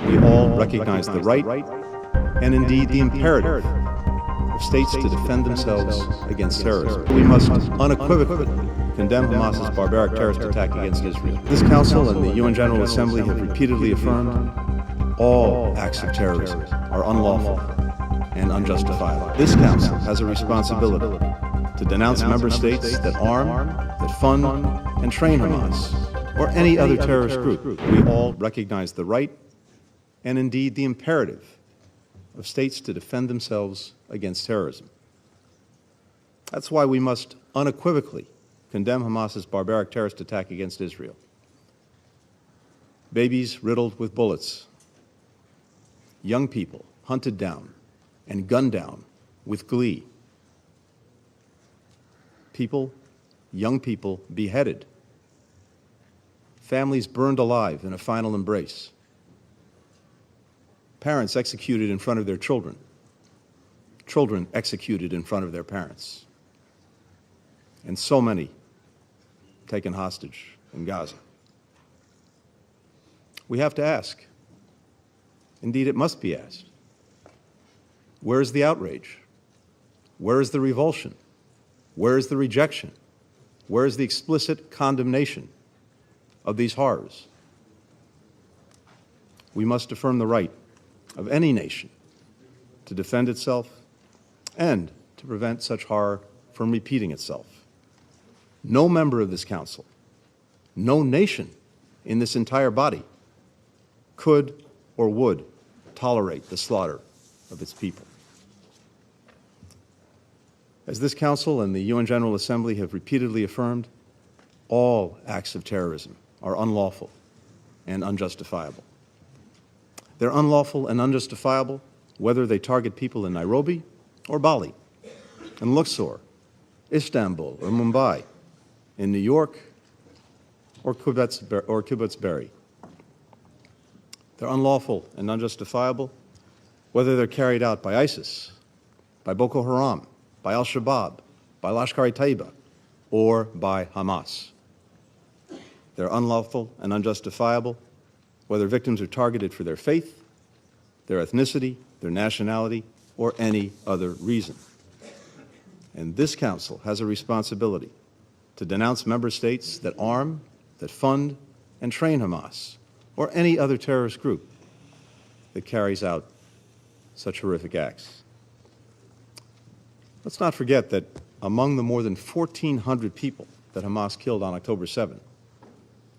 We all recognize the right, and indeed the imperative, of states to defend themselves against terrorism. We must unequivocally condemn Hamas's barbaric terrorist attack against Israel. This Council and the UN General Assembly have repeatedly affirmed all acts of terrorism are unlawful and unjustifiable. This Council has a responsibility to denounce member states that arm, that fund, and train Hamas, or any other terrorist group. We all recognize the right, and indeed the imperative, of states to defend themselves against terrorism. That's why we must unequivocally condemn Hamas's barbaric terrorist attack against Israel. Babies riddled with bullets, young people hunted down and gunned down with glee, young people beheaded, families burned alive in a final embrace, parents executed in front of their children, children executed in front of their parents, and so many taken hostage in Gaza. We have to ask, indeed it must be asked, where is the outrage? Where is the revulsion? Where is the rejection? Where is the explicit condemnation of these horrors? We must affirm the right of any nation to defend itself and to prevent such horror from repeating itself. No member of this Council, no nation in this entire body could or would tolerate the slaughter of its people. As this Council and the UN General Assembly have repeatedly affirmed, all acts of terrorism are unlawful and unjustifiable. They're unlawful and unjustifiable whether they target people in Nairobi or Bali, in Luxor, Istanbul or Mumbai, in New York or Kibbutz Berry. They're unlawful and unjustifiable whether they're carried out by ISIS, by Boko Haram, by Al-Shabaab, by Lashkar-e-Taiba, or by Hamas. They're unlawful and unjustifiable whether victims are targeted for their faith, their ethnicity, their nationality, or any other reason. And this Council has a responsibility to denounce member states that arm, that fund, and train Hamas, or any other terrorist group that carries out such horrific acts. Let's not forget that among the more than 1,400 people that Hamas killed on October 7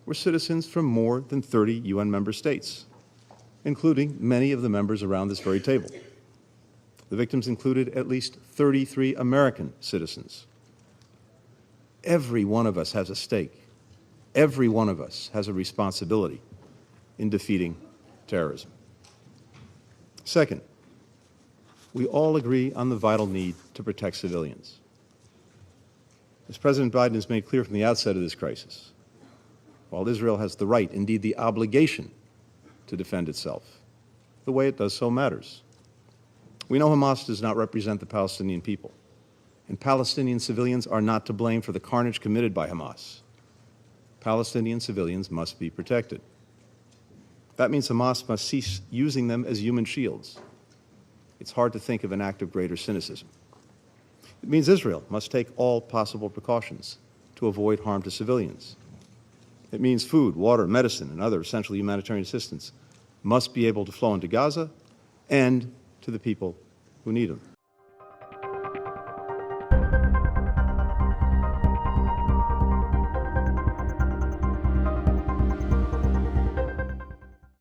were citizens from more than 30 UN member states, including many of the members around this very table. The victims included at least 33 American citizens. Every one of us has a stake. Every one of us has a responsibility in defeating terrorism. Second, we all agree on the vital need to protect civilians. As President Biden has made clear from the outset of this crisis, while Israel has the right, indeed the obligation, to defend itself, the way it does so matters. We know Hamas does not represent the Palestinian people, and Palestinian civilians are not to blame for the carnage committed by Hamas. Palestinian civilians must be protected. That means Hamas must cease using them as human shields. It's hard to think of an act of greater cynicism. It means Israel must take all possible precautions to avoid harm to civilians. It means food, water, medicine, and other essential humanitarian assistance must be able to flow into Gaza and to the people who need them.